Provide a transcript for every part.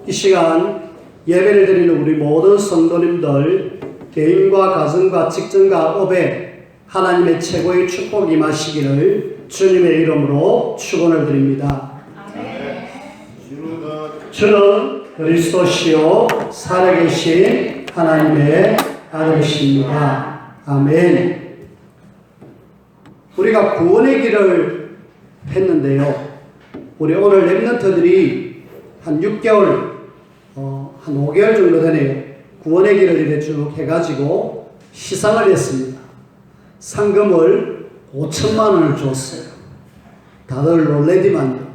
이 시간 예배를 드리는 우리 모든 성도님들 개인과 가정과 직장과 업에 하나님의 최고의 축복이 임하시기를 주님의 이름으로 축원을 드립니다. 주는 그리스도시요 살아계신 하나님의 아들이십니다. 아멘. 우리가 구원의 길을 했는데요. 우리 오늘 렘넌트들이 한 6개월, 한 5개월 정도 되네요. 구원의 길을 이렇게 쭉 해가지고 시상을 했습니다. 상금을 5천만 원을 줬어요. 다들 놀래지만요.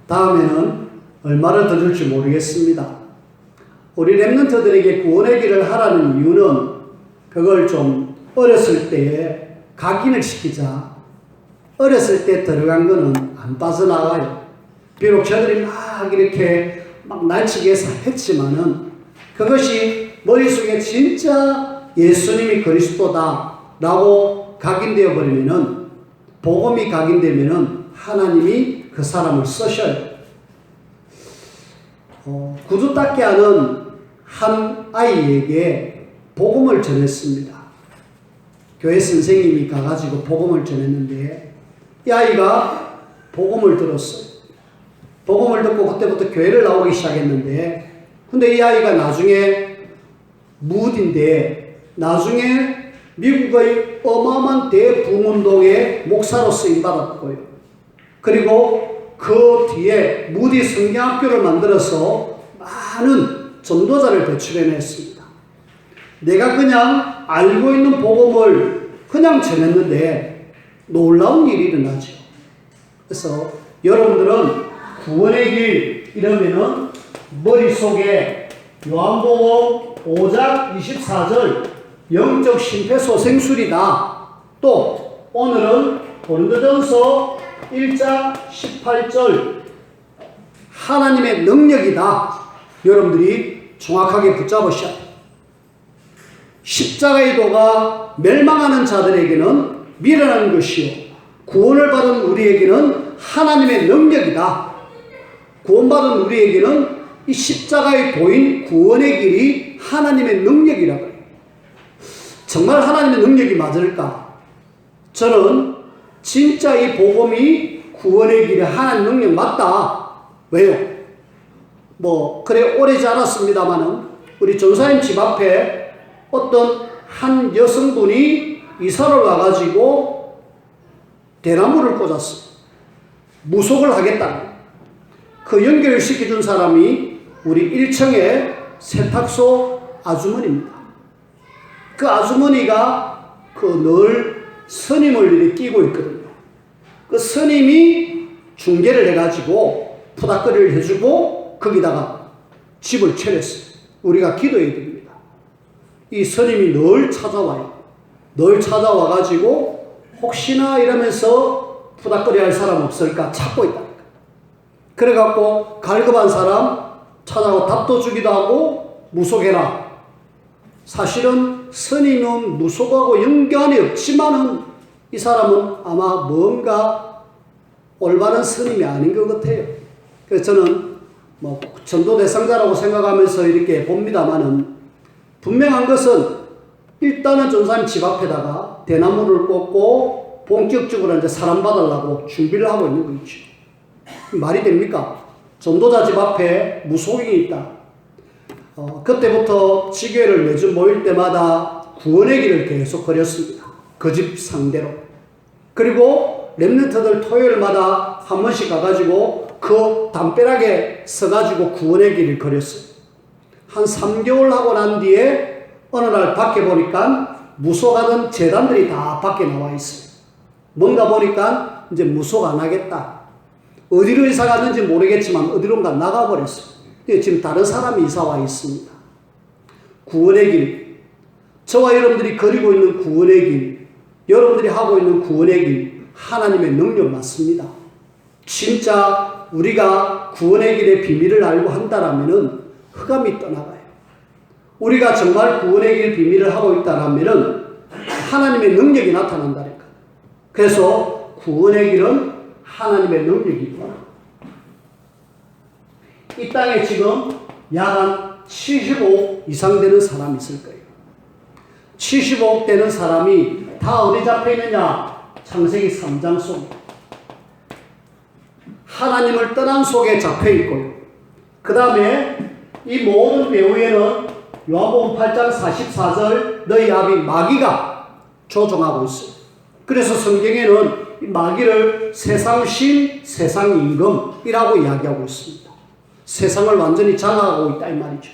다음에는 얼마를 더 줄지 모르겠습니다. 우리 렘넌트들에게 구원의 길을 하라는 이유는 그걸 좀 어렸을 때에 각인을 시키자. 어렸을 때 들어간 거는 안 빠져나가요. 비록 저들이 막 이렇게 막 날치기 해서 했지만은 그것이 머릿속에 진짜 예수님이 그리스도다 라고 각인되어 버리면은, 복음이 각인되면은 하나님이 그 사람을 쓰셔요. 구두 닦기 하는 한 아이에게 복음을 전했습니다. 교회 선생님이 가가지고 복음을 전했는데 이 아이가 복음을 들었어요. 복음을 듣고 그때부터 교회를 나오기 시작했는데, 근데 이 아이가 나중에 무드인데 나중에 미국의 어마어마한 대붕운동의 목사로 쓰임받았고요. 그리고 그 뒤에 무디 성경학교를 만들어서 많은 전도자를 배출해냈습니다. 내가 그냥 알고 있는 복음을 그냥 전했는데 놀라운 일이 일어나죠. 그래서 여러분들은 구원의 길 이러면은 머릿속에 요한복음 5장 24절 영적 심폐소생술이다. 또 오늘은 고린도전서 1장 18절 하나님의 능력이다. 여러분들이 정확하게 붙잡으셔야 돼요. 십자가의 도가 멸망하는 자들에게는 미련한 것이요 구원을 받은 우리에게는 하나님의 능력이다. 구원받은 우리에게는 이 십자가의 도인 구원의 길이 하나님의 능력이라고 해요. 정말 하나님의 능력이 맞을까? 저는 진짜 이 복음이 구원의 길이 하나님 능력 맞다. 왜요? 그래 오래지 않았습니다마는 우리 전사님 집 앞에 어떤 한 여성분이 이사를 와가지고 대나무를 꽂았어요. 무속을 하겠다. 그 연결을 시켜준 사람이 우리 1층의 세탁소 아주머니입니다. 그 아주머니가 늘 스님을 이렇게 끼고 있거든요. 그 스님이 중개를 해가지고 푸닥거리를 해주고 거기다가 집을 차렸어요. 우리가 기도해야 됩니다. 이 스님이 늘 찾아와요. 늘 찾아와가지고 혹시나 이러면서 푸닥거리 할 사람 없을까 찾고 있다. 그래갖고 갈급한 사람 찾아고 답도 주기도 하고 무속해라. 사실은 스님은 무속하고 연관이 없지만은 이 사람은 아마 뭔가 올바른 스님이 아닌 것 같아요. 그래서 저는 전도 대상자라고 생각하면서 이렇게 봅니다만은 분명한 것은 일단은 전사님 집 앞에다가 대나무를 꽂고 본격적으로 이제 사람 받으려고 준비를 하고 있는 거 있죠. 말이 됩니까? 전도자 집 앞에 무속인이 있다. 그때부터 지교회를 매주 모일 때마다 구원의 길을 계속 걸었습니다. 그 집 상대로. 그리고 렘넌트들 토요일마다 한 번씩 가가지고 그 담벼락에 서가지고 구원의 길을 걸었어요. 한 3개월 하고 난 뒤에 어느 날 밖에 보니까 무속하던 재단들이 다 밖에 나와 있어요. 뭔가 보니까 이제 무속 안 하겠다. 어디로 이사 갔는지 모르겠지만 어디론가 나가버렸어요. 지금 다른 사람이 이사 와 있습니다. 구원의 길. 저와 여러분들이 거리고 있는 구원의 길, 여러분들이 하고 있는 구원의 길, 하나님의 능력 맞습니다. 진짜 우리가 구원의 길의 비밀을 알고 한다라면은 흑암이 떠나가요. 우리가 정말 구원의 길 비밀을 하고 있다라면은 하나님의 능력이 나타난다니까. 그래서 구원의 길은 하나님의 능력이구나. 이 땅에 지금 약 한 75억 이상 되는 사람이 있을 거예요. 75억 되는 사람이 다 어디 잡혀 있느냐? 창세기 3장 속에. 하나님을 떠난 속에 잡혀 있고요. 그 다음에 이 모든 배후에는 요한복음 8장 44절 너희 아비 마귀가 조종하고 있어요. 그래서 성경에는 이 마귀를 세상신, 세상임금이라고 이야기하고 있습니다. 세상을 완전히 장악하고 있다 이 말이죠.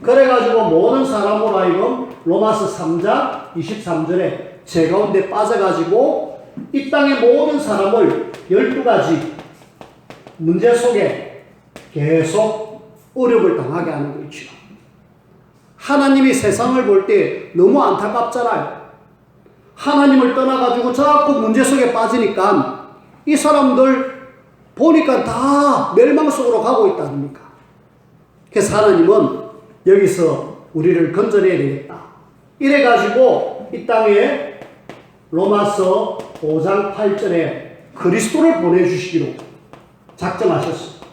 그래가지고 모든 사람으로 하여금 로마서 3장 23절에 제 가운데 빠져가지고 이 땅의 모든 사람을 12가지 문제 속에 계속 어려움을 당하게 하는 거죠. 하나님이 세상을 볼 때 너무 안타깝잖아요. 하나님을 떠나가지고 자꾸 문제 속에 빠지니까 이 사람들 보니까 다 멸망 속으로 가고 있다 아닙니까? 그래서 하나님은 여기서 우리를 건져내야 되겠다. 이래가지고 이 땅에 로마서 5장 8절에 그리스도를 보내주시기로 작정하셨습니다.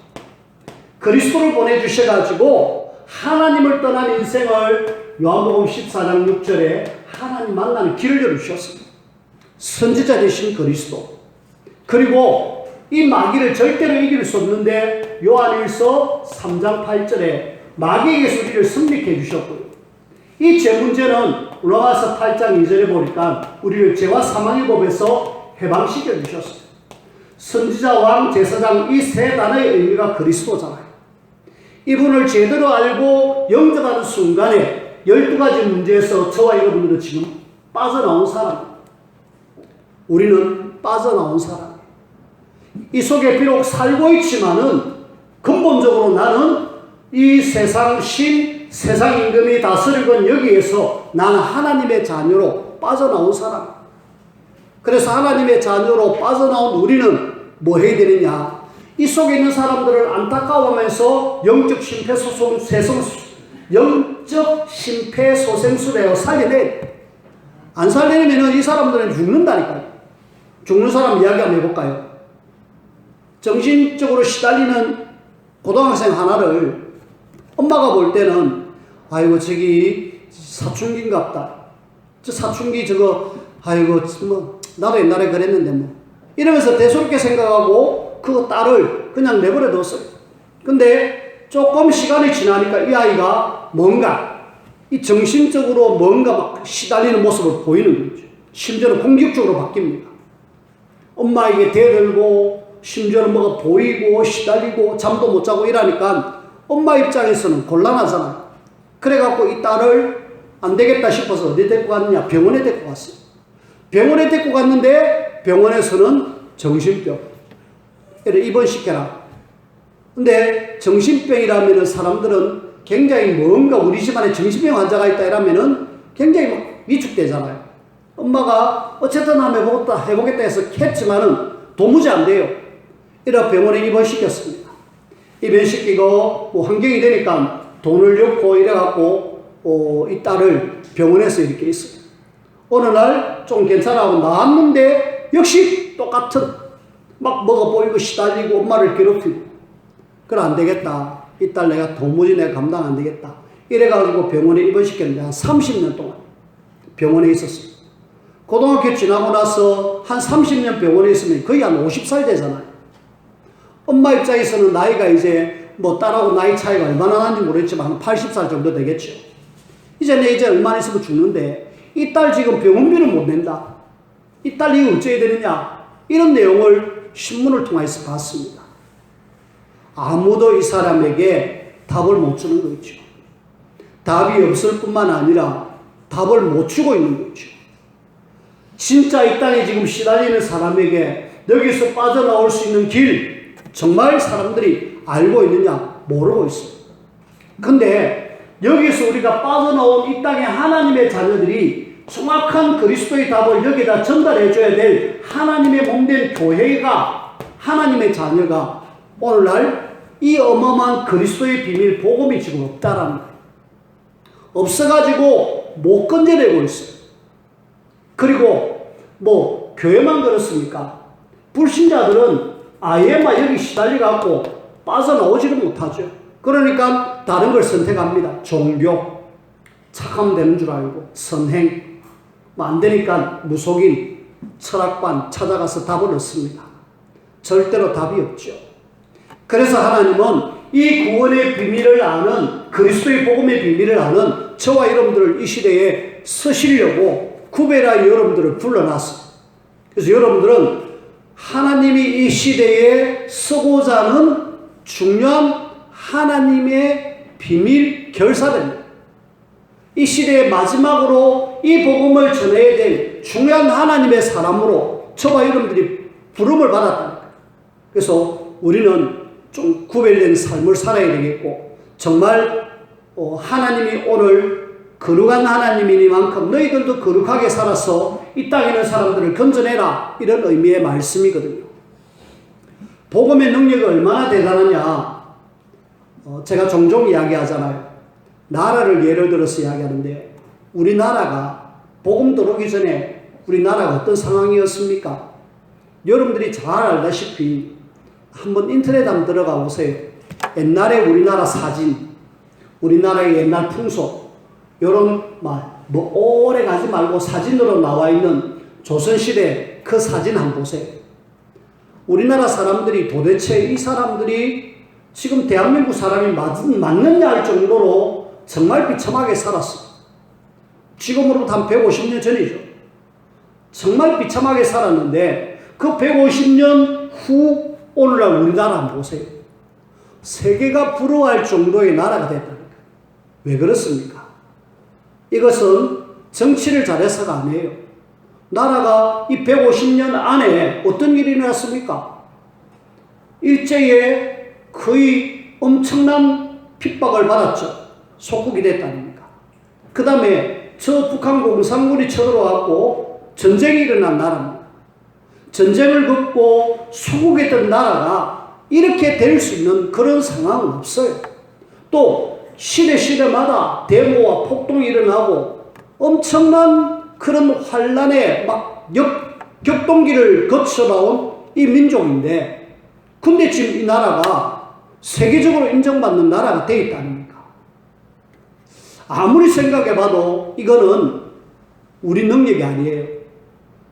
그리스도를 보내주셔가지고 하나님을 떠난 인생을 요한복음 14장 6절에 하나님 만나는 길을 열어주셨습니다. 선지자 되신 그리스도. 그리고 이 마귀를 절대로 이길 수 없는데 요한일서 3장 8절에 마귀에게서 우리를 승리케 해주셨고요. 이 죄 문제는 로마서 8장 2절에 보니까 우리를 죄와 사망의 법에서 해방시켜 주셨어요. 선지자, 왕, 제사장 이 세 단어의 의미가 그리스도잖아요. 이분을 제대로 알고 영접하는 순간에 12가지 문제에서 저와 여러분들은 지금 빠져나온 사람. 우리는 빠져나온 사람. 이 속에 비록 살고 있지만은 근본적으로 나는 이 세상 신, 세상 임금이 다스리건 여기에서 나는 하나님의 자녀로 빠져나온 사람. 그래서 하나님의 자녀로 빠져나온 우리는 뭐 해야 되느냐? 이 속에 있는 사람들을 안타까워하면서 영적 심폐소생술에요. 살려내. 안 살려내면 이 사람들은 죽는다니까요. 죽는 사람 이야기 한번 해볼까요? 정신적으로 시달리는 고등학생 하나를 엄마가 볼 때는 아이고 저기 사춘기인갑다. 저 사춘기 저거 아이고 뭐 나도 옛날에 그랬는데 뭐 이러면서 대수롭게 생각하고 그 딸을 그냥 내버려 뒀어요. 근데 조금 시간이 지나니까 이 아이가 뭔가 이 정신적으로 뭔가 막 시달리는 모습을 보이는 거죠. 심지어는 공격적으로 바뀝니다. 엄마에게 대들고 심지어는 뭐가 보이고 시달리고 잠도 못 자고 이러니까 엄마 입장에서는 곤란하잖아요. 그래갖고 이 딸을 안 되겠다 싶어서 어디 데리고 갔느냐? 병원에 데리고 갔어요. 병원에 데리고 갔는데 병원에서는 정신병. 입원시켜라. 근데 정신병이라면 사람들은 굉장히 뭔가 우리 집안에 정신병 환자가 있다 이러면은 굉장히 막 위축되잖아요. 엄마가 어쨌든 한번 해보겠다 해서 했지만은 도무지 안 돼요. 이래 병원에 입원시켰습니다. 입원시키고 뭐 환경이 되니까 돈을 넣고 이래갖고 이 딸을 병원에서 이렇게 있어요. 어느 날 좀 괜찮아하고 나왔는데 역시 똑같은 막 뭐가 보이고 시달리고 엄마를 괴롭히고 그래 안 되겠다. 이 딸 내가 도무지 내가 감당 안 되겠다. 이래가지고 병원에 입원시켰는데 한 30년 동안 병원에 있었어요. 고등학교 지나고 나서 한 30년 병원에 있으면 거의 한 50살 되잖아요. 엄마 입장에서는 나이가 이제 뭐 딸하고 나이 차이가 얼마나 나는지 모르겠지만 한 80살 정도 되겠죠. 이제 얼마 있으면 죽는데 이 딸 지금 병원비를 못 낸다. 이 딸 이거 어찌해야 되느냐. 이런 내용을 신문을 통해서 봤습니다. 아무도 이 사람에게 답을 못 주는 거죠. 답이 없을 뿐만 아니라 답을 못 주고 있는 거죠. 진짜 이 땅에 지금 시달리는 사람에게 여기서 빠져나올 수 있는 길 정말 사람들이 알고 있느냐? 모르고 있어요. 근데 여기서 우리가 빠져나온 이 땅의 하나님의 자녀들이 정확한 그리스도의 답을 여기다 전달해 줘야 될 하나님의 몸된 교회가 하나님의 자녀가 오늘날 이 어마어마한 그리스도의 비밀 복음이 지금 없다라는 거예요. 없어가지고 못 건져내고 있어요. 그리고 뭐 교회만 그렇습니까? 불신자들은 아예 막 여기 시달려갖고 빠져나오지를 못하죠. 그러니까 다른 걸 선택합니다. 종교, 착하면 되는 줄 알고, 선행, 안 되니까 무속인, 철학관 찾아가서 답을 얻습니다. 절대로 답이 없죠. 그래서 하나님은 이 구원의 비밀을 아는, 그리스도의 복음의 비밀을 아는 저와 여러분들을 이 시대에 쓰시려고 구별하여 여러분들을 불러놨어요. 그래서 여러분들은 하나님이 이 시대에 쓰고자 하는 중요한 하나님의 비밀 결사입니다. 이 시대의 마지막으로 이 복음을 전해야 될 중요한 하나님의 사람으로 저와 여러분들이 부름을 받았다. 그래서 우리는 좀 구별된 삶을 살아야 되겠고, 정말 하나님이 오늘 거룩한 하나님이니만큼 너희들도 거룩하게 살아서 이 땅에 있는 사람들을 건져내라, 이런 의미의 말씀이거든요. 복음의 능력이 얼마나 대단하냐, 제가 종종 이야기하잖아요. 나라를 예를 들어서 이야기하는데, 우리나라가 복음 들어오기 전에 우리나라가 어떤 상황이었습니까? 여러분들이 잘 알다시피 한번 인터넷 한번 들어가 보세요. 옛날에 우리나라 사진, 우리나라의 옛날 풍속, 요런 뭐 오래 가지 말고 사진으로 나와 있는 조선시대 그 사진 한번 보세요. 우리나라 사람들이 도대체 이 사람들이 지금 대한민국 사람이 맞느냐 할 정도로 정말 비참하게 살았어요. 지금으로부터 한 150년 전이죠. 정말 비참하게 살았는데 그 150년 후 오늘날 우리나라 한번 보세요. 세계가 부러워할 정도의 나라가 됐다니까. 왜 그렇습니까? 이것은 정치를 잘해서가 아니에요. 나라가 이 150년 안에 어떤 일이 일어났습니까? 일제에 거의 엄청난 핍박을 받았죠. 속국이 됐다니까. 그 다음에 저 북한 공산군이 쳐들어왔고 전쟁이 일어난 나라입니다. 전쟁을 겪고 수국했던 나라가 이렇게 될 수 있는 그런 상황은 없어요. 또 시대마다 데모와 폭동이 일어나고 엄청난 그런 환란의 막 격동기를 거쳐나온 이 민족인데, 근데 지금 이 나라가 세계적으로 인정받는 나라가 되어 있다 아닙니까? 아무리 생각해봐도 이거는 우리 능력이 아니에요.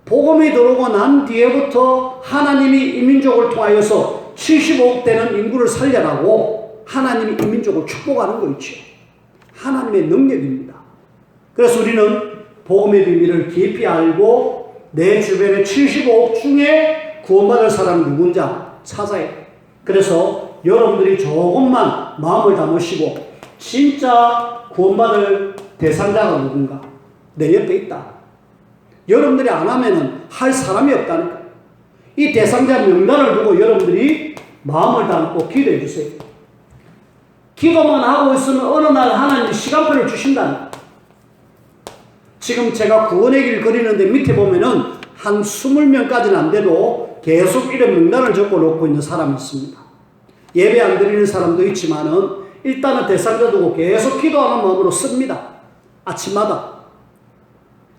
복음이 들어오고 난 뒤에부터 하나님이 이 민족을 통하여서 75억 되는 인구를 살려라고 하나님이 이 민족을 축복하는 거 있죠. 하나님의 능력입니다. 그래서 우리는 복음의 비밀을 깊이 알고 내 주변의 75억 중에 구원받을 사람이 누군지 찾아야 해요. 그래서 여러분들이 조금만 마음을 담으시고 진짜 구원받을 대상자가 누군가 내 옆에 있다. 여러분들이 안 하면은 할 사람이 없다니까. 이 대상자 명단을 두고 여러분들이 마음을 담고 기도해 주세요. 기도만 하고 있으면 어느 날 하나님이 시간표를 주신다니까. 지금 제가 구원의 길 그리는데 밑에 보면은 한 20명까지는 안 돼도 계속 이런 명단을 적고 놓고 있는 사람이 있습니다. 예배 안 드리는 사람도 있지만은 일단은 대상자 두고 계속 기도하는 마음으로 씁니다. 아침마다.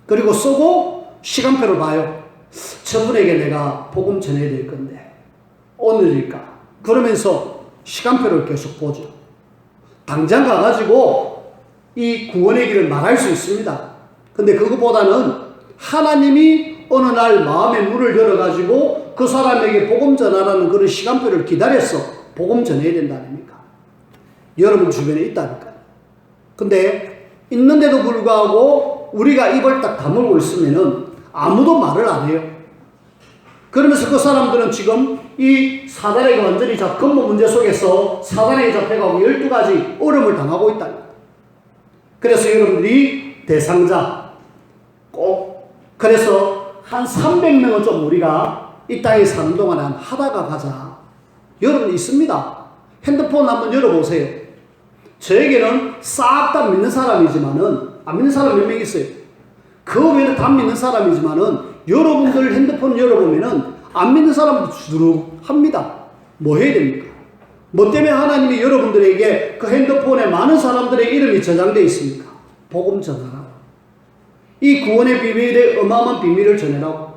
그리고 쓰고 시간표를 봐요. 저분에게 내가 복음 전해야 될 건데 오늘일까? 그러면서 시간표를 계속 보죠. 당장 가가지고 이 구원의 길을 말할 수 있습니다. 근데 그것보다는 하나님이 어느 날 마음의 문을 열어가지고 그 사람에게 복음 전하라는 그런 시간표를 기다려서 복음 전해야 된다 아닙니까? 여러분 주변에 있다니까요. 근데 있는데도 불구하고 우리가 입을 딱 다물고 있으면은 아무도 말을 안 해요. 그러면서 그 사람들은 지금 이 사단에게 완전히 근본 문제 속에서 사단에게 잡혀가고 12가지 어려움을 당하고 있다. 그래서 여러분들이 대상자 꼭, 그래서 한 300명은 좀 우리가 이 땅에 사는 동안에 하다가 가자. 여러분 있습니다. 핸드폰 한번 열어보세요. 저에게는 싹 다 믿는 사람이지만은 안 믿는 사람 몇 명 있어요. 그 외에는 다 믿는 사람이지만은 여러분들 핸드폰 열어보면은 안 믿는 사람도 주룩 합니다. 뭐 해야 됩니까? 뭐 때문에 하나님이 여러분들에게 그 핸드폰에 많은 사람들의 이름이 저장되어 있습니까? 복음 전하라. 이 구원의 비밀의 어마어마한 비밀을 전해라고.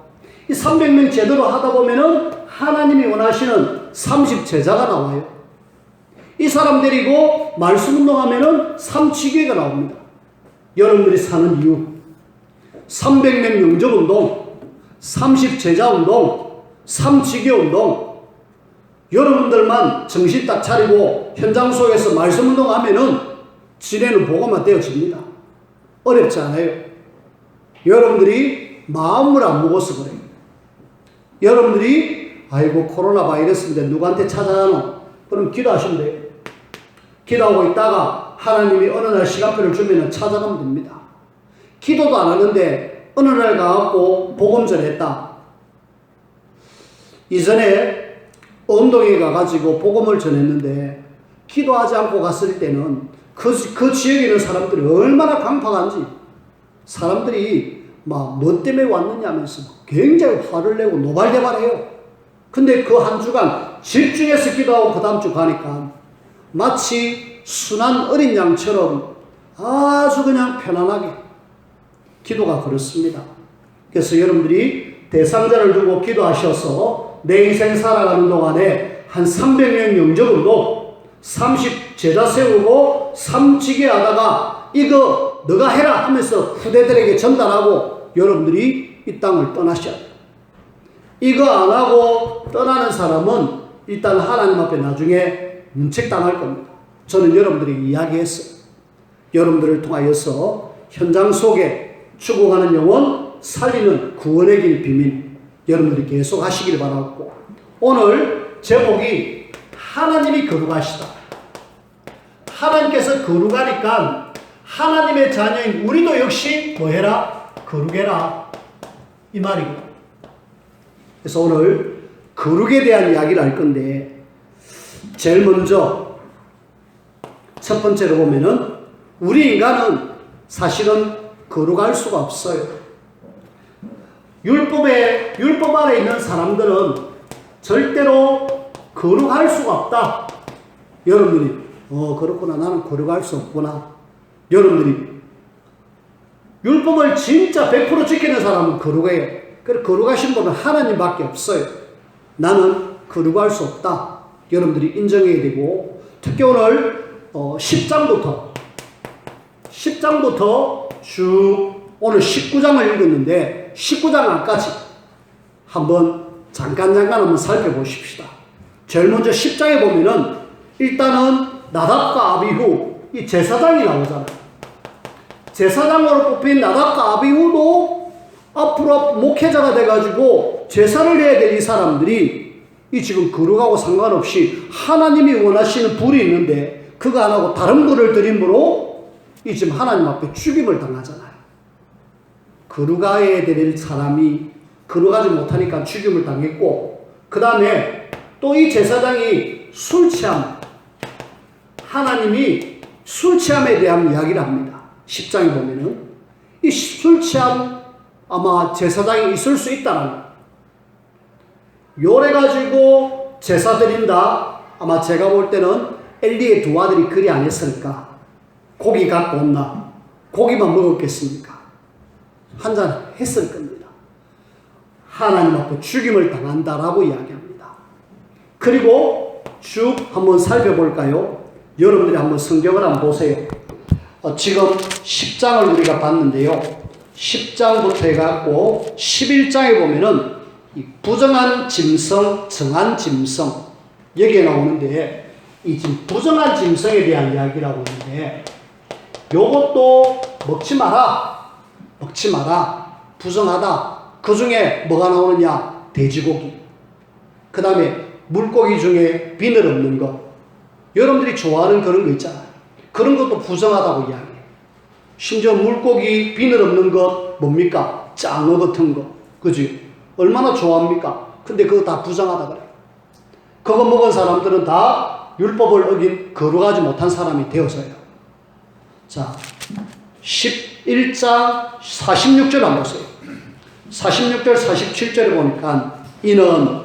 이 300명 제대로 하다 보면은 하나님이 원하시는 30제자가 나와요. 사람 데리고 말씀 운동하면은 삼치기가 나옵니다. 여러분들이 사는 이유. 300명 영접 운동, 30제자 운동, 삼치기 운동. 여러분들만 정신 딱 차리고 현장 속에서 말씀 운동하면은 지뢰는 보고만 되어집니다. 어렵지 않아요. 여러분들이 마음을 안 먹어서 그래요. 여러분들이 아이고 코로나 바이러스인데 누구한테 찾아가노? 그럼 기도하시면 돼요. 기도하고 있다가 하나님이 어느 날 시간표를 주면 찾아가면 됩니다. 기도도 안 하는데 어느 날 가갖고 복음 전했다. 이전에 언동에 가가지고 복음을 전했는데 기도하지 않고 갔을 때는 그 지역에 있는 사람들이 얼마나 강팍한지 사람들이 막 뭐 때문에 왔느냐 하면서 굉장히 화를 내고 노발대발해요. 근데 그 한 주간 집중해서 기도하고 그 다음 주 가니까 마치 순한 어린 양처럼 아주 그냥 편안하게 기도가 그렇습니다. 그래서 여러분들이 대상자를 두고 기도하셔서 내 인생 살아가는 동안에 한 300명 영접운동 30제자 세우고 삼치기 하다가 이거 너가 해라 하면서 후대들에게 전달하고 여러분들이 이 땅을 떠나셔야 돼요. 이거 안 하고 떠나는 사람은 일단 하나님 앞에 나중에 문책당할 겁니다. 저는 여러분들에게 이야기했어요. 여러분들을 통하여서 현장 속에 죽어가는 영혼 살리는 구원의 길 비밀 여러분들이 계속 하시길 바라고 오늘 제목이 하나님이 거룩하시다. 하나님께서 거룩하니까 하나님의 자녀인 우리도 역시 뭐 해라? 거룩해라. 이 말이고. 그래서 오늘 거룩에 대한 이야기를 할 건데 제일 먼저 첫 번째로 보면은 우리 인간은 사실은 거룩할 수가 없어요. 율법 안에 있는 사람들은 절대로 거룩할 수가 없다. 여러분들이 그렇구나. 나는 거룩할 수 없구나. 여러분들이 율법을 진짜 100% 지키는 사람은 거룩해요. 그래서 거룩하신 분은 하나님밖에 없어요. 나는 거룩할 수 없다. 여러분들이 인정해야 되고 특히 오늘 10장부터 쭉 오늘 19장을 읽었는데 19장 안까지 한번 잠깐 한번 살펴보십시다. 제일 먼저 10장에 보면은 일단은 나답과 아비후 이 제사장이 나오잖아요. 제사장으로 뽑힌 나답과 아비후도 앞으로 목회자가 돼가지고 제사를 해야 될 이 사람들이 이 지금 거룩하고 상관없이 하나님이 원하시는 불이 있는데 그거 안 하고 다른 불을 드림으로 이 지금 하나님 앞에 죽임을 당하잖아요. 거룩해야 될 사람이 거룩하지 못하니까 죽임을 당했고 그 다음에 또 이 제사장이 술 취함 하나님이 술 취함에 대한 이야기를 합니다. 10장에 보면은 이 술 취함 아마 제사장이 있을 수 있다는 요래 가지고 제사 드린다. 아마 제가 볼 때는 엘리의 두 아들이 그리 안 했으니까 고기 갖고 온나 고기만 먹었겠습니까? 한잔 했을 겁니다. 하나님 앞에 죽임을 당한다라고 이야기합니다. 그리고 쭉 한번 살펴볼까요? 여러분들이 한번 성경을 한번 보세요. 지금 10장을 우리가 봤는데요. 10장부터 해갖고 11장에 보면은 이 부정한 짐승, 정한 짐승 여기에 나오는데 이 지금 부정한 짐승에 대한 이야기라고 하는데 요것도 먹지 마라. 부정하다. 그 중에 뭐가 나오느냐? 돼지고기. 그 다음에 물고기 중에 비늘 없는 것. 여러분들이 좋아하는 그런 거 있잖아요. 그런 것도 부정하다고 이야기해요. 심지어 물고기 비늘 없는 것 뭡니까? 짱어 같은 거. 그지? 얼마나 좋아합니까? 근데 그거 다 부정하다 그래요. 그거 먹은 사람들은 다 율법을 어긴 거룩하지 못한 사람이 되어서요. 자, 11장 46절 한번 보세요. 46절 47절에 보니까 이는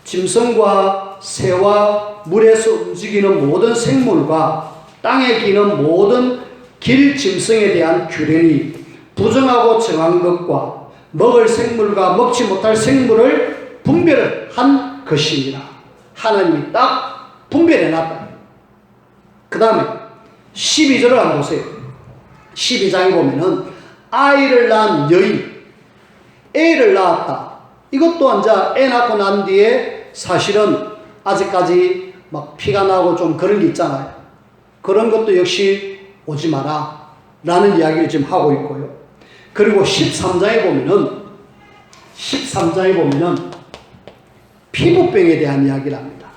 짐승과 새와 물에서 움직이는 모든 생물과 땅에 기는 모든 길 짐승에 대한 규례니 부정하고 정한 것과 먹을 생물과 먹지 못할 생물을 분별한 것이니라. 하나님이 딱 분별해놨다. 그 다음에 12절을 한번 보세요. 12장에 보면은 아이를 낳은 여인, 애를 낳았다. 이것도 이제 애 낳고 난 뒤에 사실은 아직까지 막 피가 나고 좀 그런 게 있잖아요. 그런 것도 역시 오지 마라 라는 이야기를 지금 하고 있고요. 그리고 13장에 보면은 피부병에 대한 이야기를 합니다.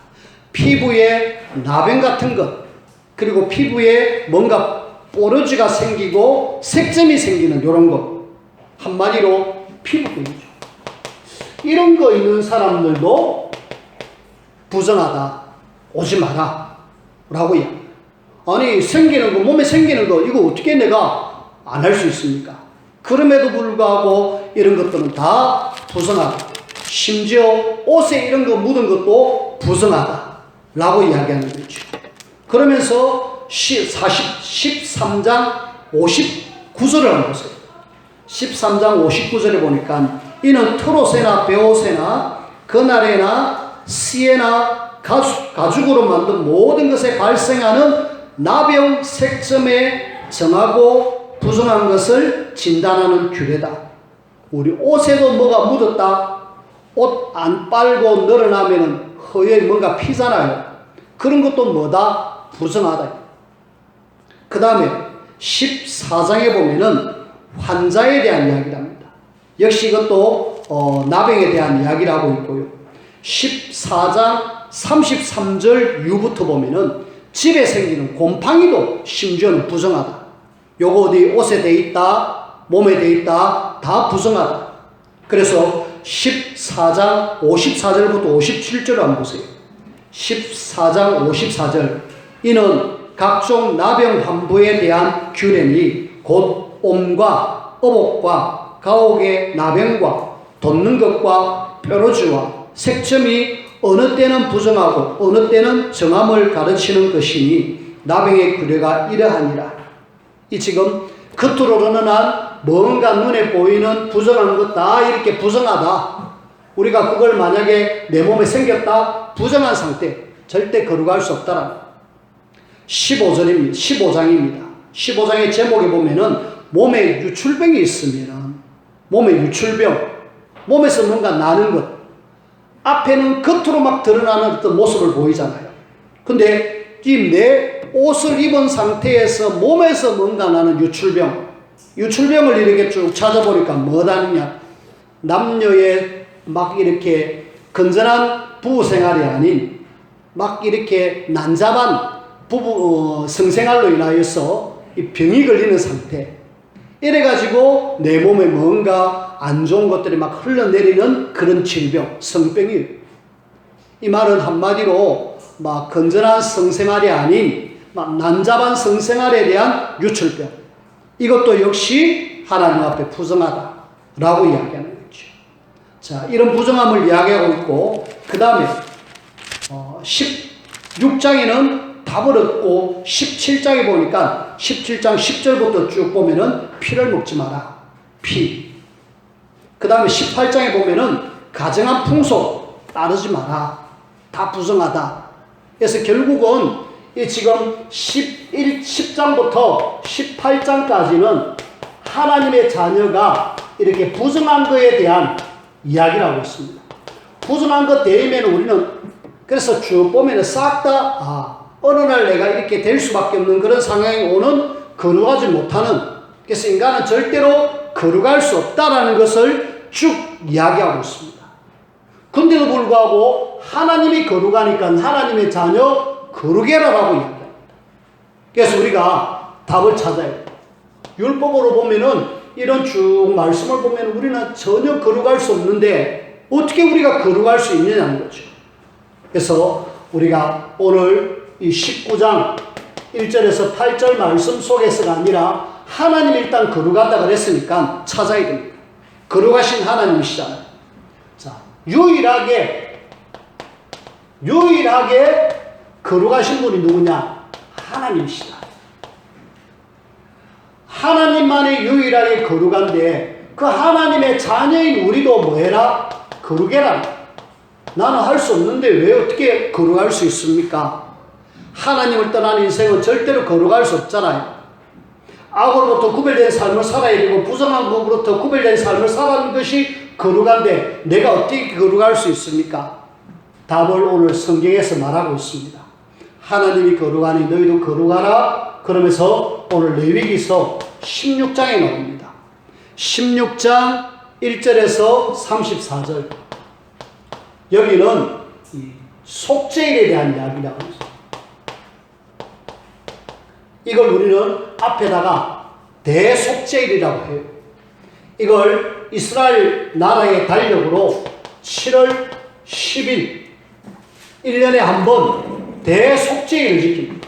피부에 나병 같은 것, 그리고 피부에 뭔가 뽀러지가 생기고 색점이 생기는 이런 것, 한마디로 피부병이죠. 이런 거 있는 사람들도 부정하다, 오지 마라 라고 이야기합니다. 아니 생기는 거, 몸에 생기는 거 이거 어떻게 내가 안 할 수 있습니까? 그럼에도 불구하고 이런 것들은 다 부정하다. 심지어 옷에 이런 거 묻은 것도 부정하다 라고 이야기하는 거죠. 그러면서 13장 59절을 한번 보세요. 13장 59절에 보니까 이는 트로세나 베오세나 그날에나 시에나 가죽으로 만든 모든 것에 발생하는 나병 색점에 정하고 부정한 것을 진단하는 규례다. 우리 옷에도 뭐가 묻었다. 옷 안 빨고 늘어나면은 허에 뭔가 피잖아요. 그런 것도 뭐다? 부정하다. 그 다음에 14장에 보면은 환자에 대한 이야기를 합니다. 역시 이것도 나병에 대한 이야기를 하고 있고요. 14장 33절 유부터 보면은 집에 생기는 곰팡이도 심지어는 부정하다. 요거 어디 옷에 돼 있다, 몸에 돼 있다, 다 부정하다. 그래서 14장 54절부터 57절을 한번 보세요. 14장 54절. 이는 각종 나병 환부에 대한 규례니 곧 옴과 어복과 가옥의 나병과 돋는 것과 뾰루지와 색점이 어느 때는 부정하고 어느 때는 정함을 가르치는 것이니 나병의 규례가 이러하니라. 이 지금 겉으로는 한 뭔가 눈에 보이는 부정한 것 다 이렇게 부정하다. 우리가 그걸 만약에 내 몸에 생겼다. 부정한 상태. 절대 거룩할 수 없다라는 15장입니다. 15장의 제목에 보면은 몸에 유출병이 있으면 몸에 유출병, 몸에서 뭔가 나는 것. 앞에는 겉으로 막 드러나는 어떤 모습을 보이잖아요. 근데 이 내 옷을 입은 상태에서 몸에서 뭔가 나는 유출병을 이렇게 쭉 찾아보니까 뭐다느냐. 남녀의 막 이렇게 건전한 부부 생활이 아닌 막 이렇게 난잡한 성생활로 인하여서 이 병이 걸리는 상태. 이래가지고 내 몸에 뭔가 안 좋은 것들이 막 흘러내리는 그런 질병, 성병이에요. 이 말은 한마디로 막 건전한 성생활이 아닌 막 난잡한 성생활에 대한 유출병. 이것도 역시 하나님 앞에 부정하다라고 이야기하는 거죠. 자, 이런 부정함을 이야기하고 있고, 그 다음에 16장에는 답을 얻고 17장에 보니까 17장 10절부터 쭉 보면은 피를 먹지 마라. 피. 그 다음에 18장에 보면은 가정한 풍속 따르지 마라. 다 부정하다. 그래서 결국은 이 지금 10장부터 18장까지는 하나님의 자녀가 이렇게 부정한 것에 대한 이야기를 하고 있습니다. 부정한 것 대면 우리는 그래서 쭉 보면 싹 다 어느 날 내가 이렇게 될 수밖에 없는 그런 상황에 오는 거룩하지 못하는, 그래서 인간은 절대로 거룩할 수 없다라는 것을 쭉 이야기하고 있습니다. 근데도 불구하고 하나님이 거룩하니까 하나님의 자녀 거룩해라라고 이야기합니다. 그래서 우리가 답을 찾아야 돼요. 율법으로 보면은 이런 쭉 말씀을 보면 우리는 전혀 거룩할 수 없는데 어떻게 우리가 거룩할 수 있느냐는 거죠. 그래서 우리가 오늘 이 19장 1절에서 8절 말씀 속에서가 아니라 하나님이 일단 거룩하다 그랬으니까 찾아야 됩니다. 거룩하신 하나님이시잖아요. 자, 유일하게 거룩하신 분이 누구냐? 하나님이시다. 하나님만이 유일하게 거룩한데 그 하나님의 자녀인 우리도 뭐해라? 거룩해라. 나는 할 수 없는데 왜 어떻게 거룩할 수 있습니까? 하나님을 떠난 인생은 절대로 거룩할 수 없잖아요. 악으로부터 구별된 삶을 살아야 되고 부정한 것으로부터 구별된 삶을 살아가는 것이 거룩한데 내가 어떻게 거룩할 수 있습니까? 답을 오늘 성경에서 말하고 있습니다. 하나님이 거룩하니 너희도 거룩하라. 그러면서 오늘 레위기서 16장에 나옵니다. 16장 1절에서 34절. 여기는 속죄일에 대한 이야기라고 합니다. 이걸 우리는 앞에다가 대속죄일이라고 해요. 이걸 이스라엘 나라의 달력으로 7월 10일 1년에 한 번 대속죄일을 지킵니다.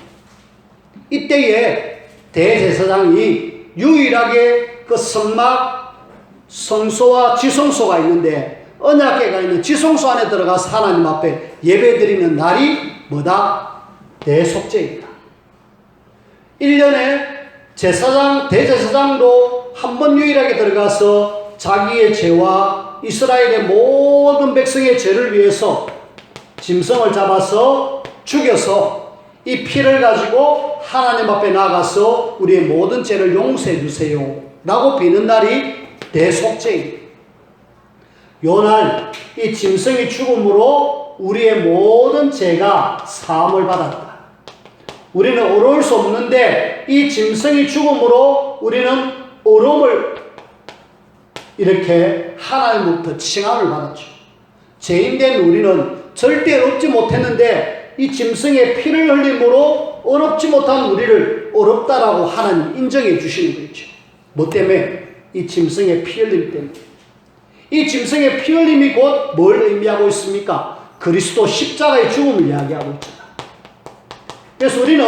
이때에 대제사장이 유일하게 그 성막, 성소와 지성소가 있는데 언약궤가 있는 지성소 안에 들어가서 하나님 앞에 예배드리는 날이 뭐다? 대속죄일이다. 1년에 제사장, 대제사장도 한 번 유일하게 들어가서 자기의 죄와 이스라엘의 모든 백성의 죄를 위해서 짐승을 잡아서 죽여서 이 피를 가지고 하나님 앞에 나가서 우리의 모든 죄를 용서해 주세요 라고 비는 날이 대속죄일. 요날 이 짐승이 죽음으로 우리의 모든 죄가 사함을 받았다. 우리는 어려울 수 없는데 이 짐승이 죽음으로 우리는 어려움을 이렇게 하나님부터 칭함을 받았죠. 죄인된 우리는 절대 어렵지 못했는데 이 짐승의 피를 흘림으로 어렵지 못한 우리를 어렵다라고 하나님 인정해 주시는 거죠. 뭐 때문에? 이 짐승의 피 흘림 때문에. 이 짐승의 피 흘림이 곧 뭘 의미하고 있습니까? 그리스도 십자가의 죽음을 이야기하고 있잖아. 그래서 우리는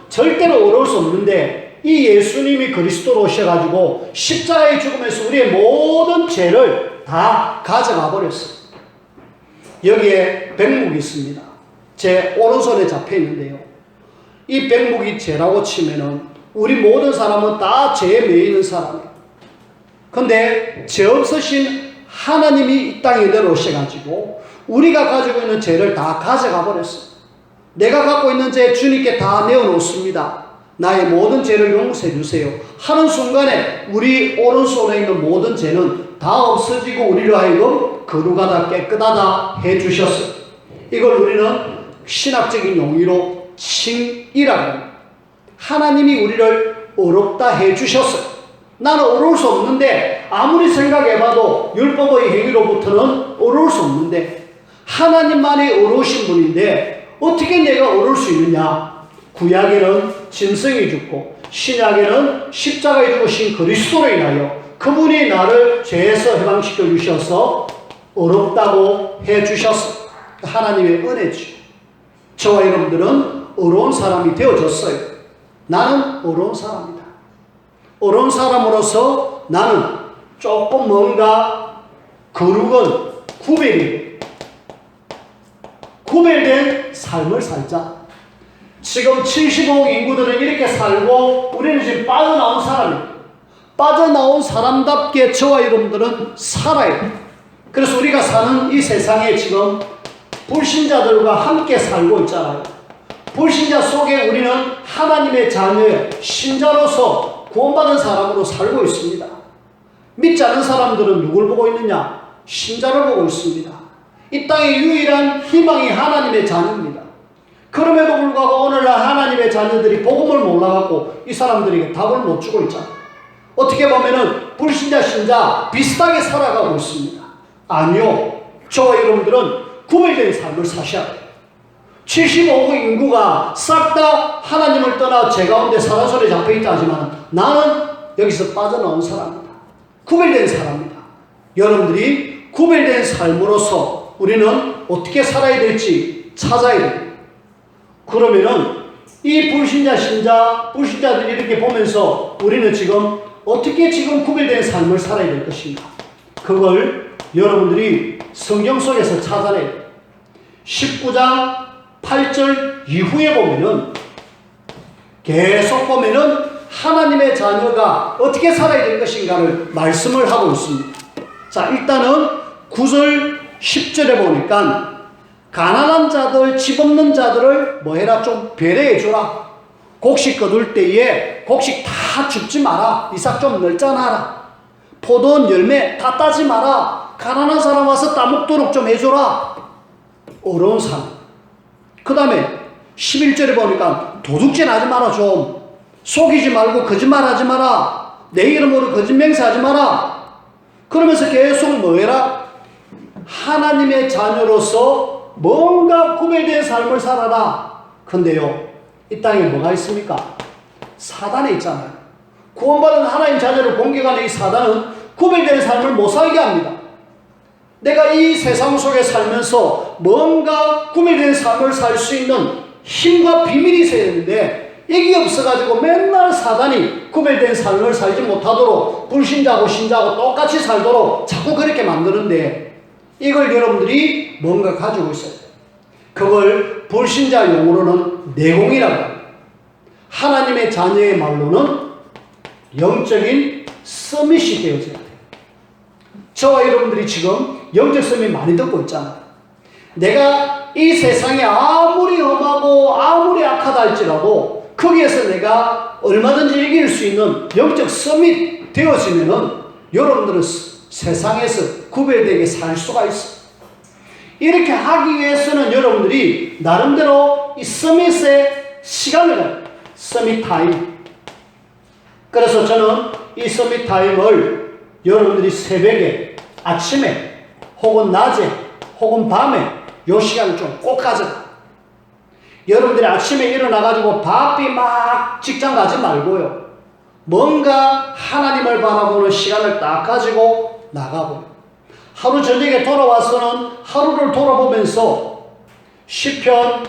절대로 어려울 수 없는데 이 예수님이 그리스도로 오셔가지고 십자가의 죽음에서 우리의 모든 죄를 다 가져가 버렸어요. 여기에 백목이 있습니다. 제 오른손에 잡혀 있는데요. 이 백목이 죄라고 치면은 우리 모든 사람은 다 죄에 매이는 사람이에요. 근데 죄 없으신 하나님이 이 땅에 내려오셔가지고 우리가 가지고 있는 죄를 다 가져가 버렸어요. 내가 갖고 있는 죄 주님께 다 내어놓습니다. 나의 모든 죄를 용서해 주세요 하는 순간에 우리 오른손에 있는 모든 죄는 다 없어지고 우리로 하여금 거룩하다 깨끗하다 해주셨어요. 이걸 우리는 신학적인 용어로 칭이라고 합니다. 하나님이 우리를 어렵다 해주셨어요. 나는 어려울 수 없는데 아무리 생각해봐도 율법의 행위로부터는 어려울 수 없는데 하나님만이 어려우신 분인데 어떻게 내가 어려울 수 있느냐? 구약에는 짐승이 죽고 신약에는 십자가에 죽으신 그리스도로 인하여 그분이 나를 죄에서 해방시켜 주셔서 어렵다고 해주셨어요. 하나님의 은혜죠. 저와 여러분들은 어려운 사람이 되어졌어요. 나는 어려운 사람이다. 어려운 사람으로서 나는 조금 뭔가 거룩은 구별된 삶을 살자. 지금 75억 인구들은 이렇게 살고 우리는 지금 빠져나온 사람이에요. 빠져나온 사람답게 저와 여러분들은 살아야 돼요. 그래서 우리가 사는 이 세상에 지금 불신자들과 함께 살고 있잖아요. 불신자 속에 우리는 하나님의 자녀의 신자로서 구원받은 사람으로 살고 있습니다. 믿지 않은 사람들은 누굴 보고 있느냐? 신자를 보고 있습니다. 이 땅의 유일한 희망이 하나님의 자녀입니다. 그럼에도 불구하고 오늘날 하나님의 자녀들이 복음을 몰라갖고 이 사람들에게 답을 못 주고 있잖아요. 어떻게 보면은 불신자, 신자 비슷하게 살아가고 있습니다. 아니요. 저와 여러분들은 구별된 삶을 사셔야 돼요. 75억 인구가 싹 다 하나님을 떠나 죄 가운데 사단손에 잡혀있다 하지만 나는 여기서 빠져나온 사람입니다. 구별된 사람입니다. 여러분들이 구별된 삶으로서 우리는 어떻게 살아야 될지 찾아야 돼요. 그러면은 이 불신자, 신자, 불신자들이 이렇게 보면서 우리는 지금 어떻게 지금 구별된 삶을 살아야 될 것인가? 그걸 여러분들이 성경 속에서 찾아내야 돼요. 19장 8절 이후에 보면은 계속 보면은 하나님의 자녀가 어떻게 살아야 될 것인가를 말씀을 하고 있습니다. 자, 일단은 9절 10절에 보니까 가난한 자들, 집 없는 자들을 뭐 해라? 좀 배려해 주라. 곡식 거둘 때에 곡식 다 줍지 마라. 이삭 좀 널짜놔라. 포도원 열매 다 따지 마라. 가난한 사람 와서 따먹도록 좀 해줘라. 어려운 사람. 그 다음에 11절에 보니까 도둑질 하지 마라 좀. 속이지 말고 거짓말하지 마라. 내 이름으로 거짓 맹세하지 마라. 그러면서 계속 뭐 해라? 하나님의 자녀로서 뭔가 구별된 삶을 살아라. 근데요, 이 땅에 뭐가 있습니까? 사단이 있잖아요. 구원받은 하나님 자녀를 공격하는 이 사단은 구별된 삶을 못 살게 합니다. 내가 이 세상 속에 살면서 뭔가 구별된 삶을 살 수 있는 힘과 비밀이 있어야 되는데, 이게 없어가지고 맨날 사단이 구별된 삶을 살지 못하도록 불신자고 신자고 똑같이 살도록 자꾸 그렇게 만드는데, 이걸 여러분들이 뭔가 가지고 있어야 돼요. 그걸 불신자 용어로는 내공이라고 합니다. 하나님의 자녀의 말로는 영적인 서밋이 되어져야 돼요. 저와 여러분들이 지금 영적 서밋 많이 듣고 있잖아요. 내가 이 세상에 아무리 험하고 아무리 악하다 할지라도 거기에서 내가 얼마든지 이길 수 있는 영적 서밋 되어지면은 여러분들은 세상에서 구별되게 살 수가 있어요. 이렇게 하기 위해서는 여러분들이 나름대로 이 서밋의 시간을 가요. 서밋 타임. 그래서 저는 이 서밋 타임을 여러분들이 새벽에, 아침에, 혹은 낮에, 혹은 밤에 요 시간을 좀 꼭 가져라. 여러분들이 아침에 일어나가지고 바삐 막 직장 가지 말고요. 뭔가 하나님을 바라보는 시간을 딱 가지고 나가고, 하루 저녁에 돌아와서는 하루를 돌아보면서 시편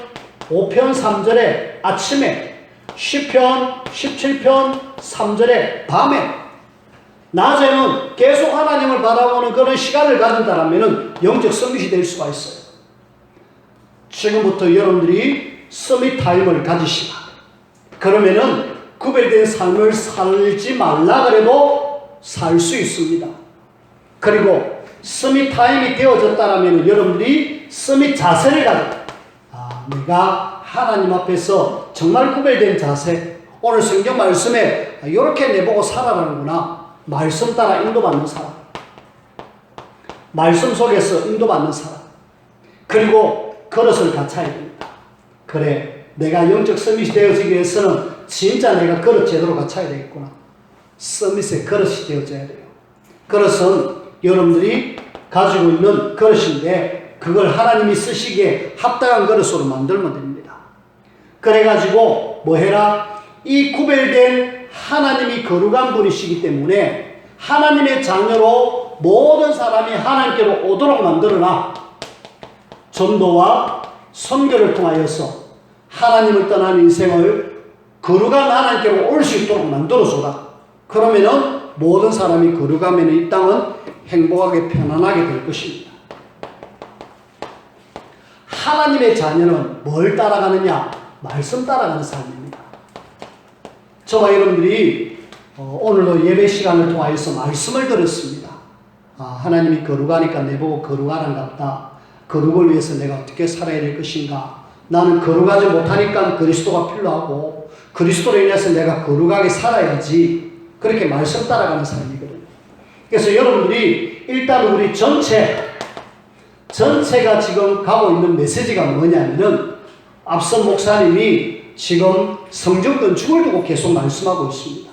5편 3절에 아침에, 시편 17편 3절에 밤에, 낮에는 계속 하나님을 바라보는 그런 시간을 가진다면 영적 서밋이 될 수가 있어요. 지금부터 여러분들이 서밋 타임을 가지시라. 그러면은 구별된 삶을 살지 말라 그래도 살 수 있습니다. 그리고 서밋 타임이 되어졌다면 여러분들이 서밋 자세를 가져. 내가 하나님 앞에서 정말 구별된 자세. 오늘 성경 말씀에 이렇게 내보고 살아라는구나. 말씀 따라 인도받는 사람. 말씀 속에서 인도받는 사람. 그리고 그릇을 갖춰야 됩니다. 그래, 내가 영적 서밋이 되어지기 위해서는 진짜 내가 그릇 제대로 갖춰야 되겠구나. 서밋의 그릇이 되어져야 돼요. 그릇은 여러분들이 가지고 있는 그릇인데 그걸 하나님이 쓰시기에 합당한 그릇으로 만들면 됩니다. 그래가지고 뭐 해라? 이 구별된 하나님이 거룩한 분이시기 때문에 하나님의 자녀로 모든 사람이 하나님께로 오도록 만들어놔. 전도와 선교를 통하여서 하나님을 떠난 인생을 거룩한 하나님께로 올 수 있도록 만들어줘라. 그러면은 모든 사람이 거룩하면 이 땅은 행복하게 편안하게 될 것입니다. 하나님의 자녀는 뭘 따라가느냐? 말씀 따라가는 삶입니다. 저와 여러분들이 오늘도 예배 시간을 통하여서 말씀을 들었습니다. 하나님이 거룩하니까 내보고 거룩하란갑다. 거룩을 위해서 내가 어떻게 살아야 될 것인가? 나는 거룩하지 못하니까 그리스도가 필요하고 그리스도로 인해서 내가 거룩하게 살아야지. 그렇게 말씀 따라가는 삶이거든요. 그래서 여러분들이 일단 우리 전체가 지금 가고 있는 메시지가 뭐냐면은 앞선 목사님이 지금 성전 건축을 두고 계속 말씀하고 있습니다.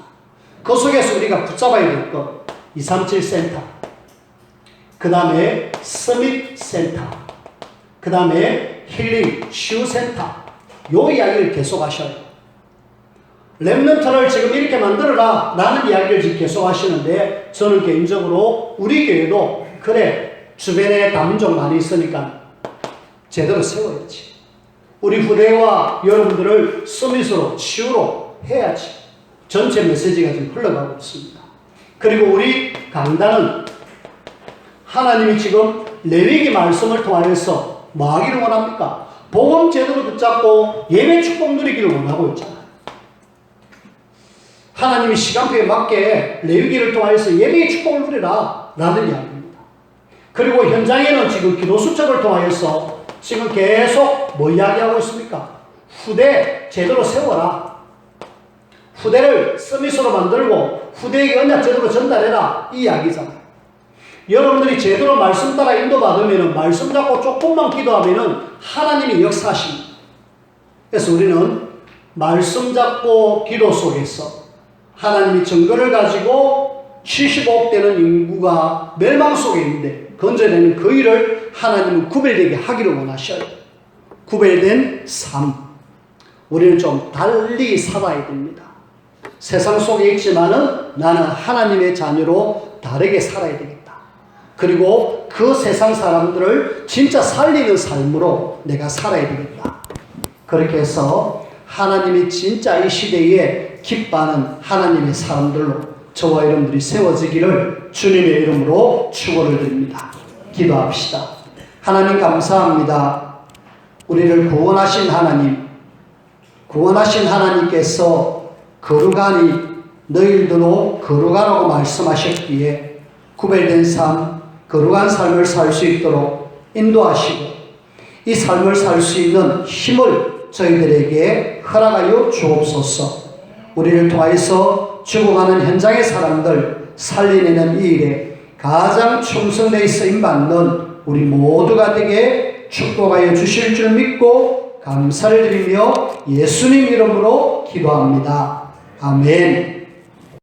그 속에서 우리가 붙잡아야 될 것 237 센터, 그 다음에 서밋 센터, 그 다음에 힐링 치유 센터, 요 이야기를 계속 하셔요. 렘넌트를 지금 이렇게 만들어라 라는 이야기를 지금 계속 하시는데 저는 개인적으로 우리 교회도 그래 주변에 다민족 많이 있으니까 제대로 세워야지. 우리 후대와 여러분들을 서밋으로 치유로 해야지. 전체 메시지가 지금 흘러가고 있습니다. 그리고 우리 강단은 하나님이 지금 레위기 말씀을 통하여서 뭐 하기를 원합니까? 복음 제대로 붙잡고 예배 축복 누리기를 원하고 있잖아요. 하나님이 시간표에 맞게 레위기를 통하여서 예배의 축복을 누리라 라는 이야기입니다. 그리고 현장에는 지금 기도 수첩을 통하여서 지금 계속 뭐 이야기하고 있습니까? 후대 제대로 세워라. 후대를 서밋으로 만들고 후대에게 언약 제대로 전달해라. 이 이야기잖아요. 여러분들이 제대로 말씀 따라 인도받으면 말씀 잡고 조금만 기도하면 하나님이 역사하십니다. 그래서 우리는 말씀 잡고 기도 속에서 하나님이 증거를 가지고 75억 되는 인구가 멸망 속에 있는데 건져내는 그 일을 하나님은 구별되게 하기를 원하셔요. 구별된 삶. 우리는 좀 달리 살아야 됩니다. 세상 속에 있지만은 나는 하나님의 자녀로 다르게 살아야 되겠다. 그리고 그 세상 사람들을 진짜 살리는 삶으로 내가 살아야 되겠다. 그렇게 해서 하나님이 진짜 이 시대에 기뻐하는 하나님의 사람들로 저와 여러분들이 세워지기를 주님의 이름으로 축원을 드립니다. 기도합시다. 하나님 감사합니다. 우리를 구원하신 하나님께서 거룩하니 너희들도 거룩하라고 말씀하셨기에 구별된 삶, 거룩한 삶을 살 수 있도록 인도하시고 이 삶을 살 수 있는 힘을 저희들에게 허락하여 주옵소서. 우리를 통하여서 죽어가는 현장의 사람들 살려내는 이 일에 가장 충성되어 쓰임받는 우리 모두가 되게 축복하여 주실 줄 믿고 감사를 드리며 예수님 이름으로 기도합니다. 아멘.